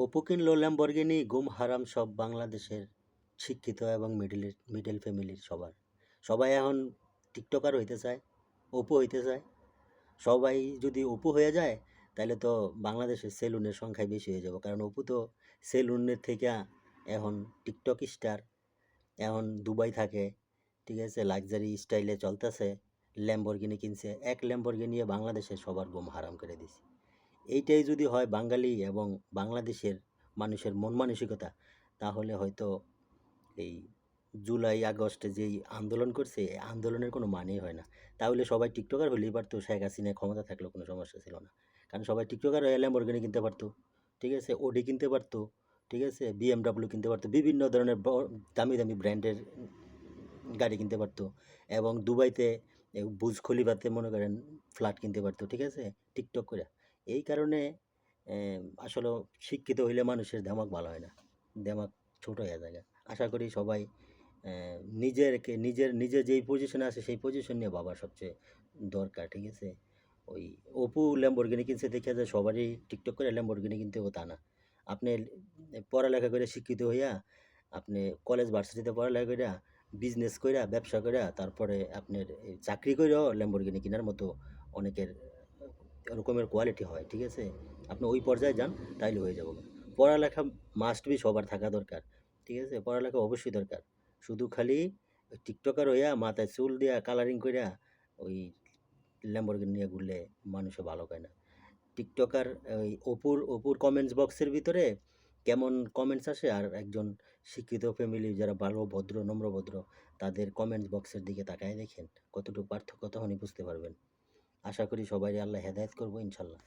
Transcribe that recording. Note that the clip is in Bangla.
অপু কিনলো ল্যাম্বরগিনি, গুম হারাম সব বাংলাদেশের শিক্ষিত এবং মিডল ফ্যামিলির সবার। সবাই এখন টিকটকার হইতে চায়, অপু হইতে চায়। সবাই যদি অপু হয়ে যায় তাহলে তো বাংলাদেশের সেলুনের সংখ্যাই বেশি হয়ে যাবে, কারণ অপু তো সেলুনের থেকে এখন টিকটক স্টার, এখন দুবাই থাকে, ঠিক আছে, লাক্সারি স্টাইলে চলতেছে, ল্যাম্বরগিনি কিনছে। এক ল্যাম্বরগিনি নিয়ে বাংলাদেশের সবার ঘুম হারাম করে দিছে। এইটাই যদি হয় বাঙালি এবং বাংলাদেশের মানুষের মন মানসিকতা, তাহলে হয়তো এই জুলাই আগস্টে যেই আন্দোলন করছে, এই আন্দোলনের কোনো মানেই হয় না। তাহলে সবাই টিকটকার হলেই পারতো, শেখ হাসিনা ক্ষমতা থাকলেও কোনো সমস্যা ছিল না। কারণ সবাই টিকটকার হয়ে ল্যাম্বরগিনি কিনতে পারতো, ঠিক আছে, ওডি কিনতে পারতো, ঠিক আছে, বিএমডাব্লিউ কিনতে পারতো, বিভিন্ন ধরনের দামি দামি ব্র্যান্ডের গাড়ি কিনতে পারতো, এবং দুবাইতে বুর্জ খলিফাতে মনে করেন ফ্ল্যাট কিনতে পারতো, ঠিক আছে, টিকটক করে। এই কারণে আসলে শিক্ষিত হইলে মানুষের দেমাগ ভালো হয় না, দেমাগ ছোট হয়ে যায়। আশা করি সবাই নিজের যেই পজিশনে আছে সেই পজিশন নিয়ে ভাবা সবচেয়ে দরকার, ঠিক আছে। ওই অপু ল্যাম্বরগিনি কিনছে দেখে যে সবারই টিকটক করে ল্যাম্বরগিনি কিনতে হবে তা না। আপনি পড়ালেখা করে শিক্ষিত হইয়া, আপনি কলেজ ভার্সিটিতে পড়ালেখা কইরা, বিজনেস কইরা, ব্যবসা কইরা, তারপরে আপনার এই চাকরি কইরাও ল্যাম্বরগিনি কেনার মতো অনেকের ওরকমের কোয়ালিটি হয়, ঠিক আছে। আপনি ওই পর্যায়ে যান, তাইলে হয়ে যাবে। পড়ালেখা মাস্ট বি সবার থাকা দরকার, ঠিক আছে, পড়ালেখা অবশ্যই দরকার। শুধু খালি টিকটকার হইয়া মাথায় চুল দিয়া কালারিং কইরা ওই ল্যাম্বরগিনি নিয়ে ঘুরলে মানুষে ভালো পায় না। টিকটকার ওই অপুর কমেন্টস বক্সের ভিতরে কেমন কমেন্টস আসে, আর একজন শিক্ষিত ফ্যামিলি যারা ভালো ভদ্র নম্রভদ্র তাদের কমেন্টস বক্সের দিকে তাকায় দেখেন, কতটুকু পার্থক্য তখনই বুঝতে পারবেন। আশা করি সবাই আল্লাহ হেদায়েত করবো ইনশাল্লাহ।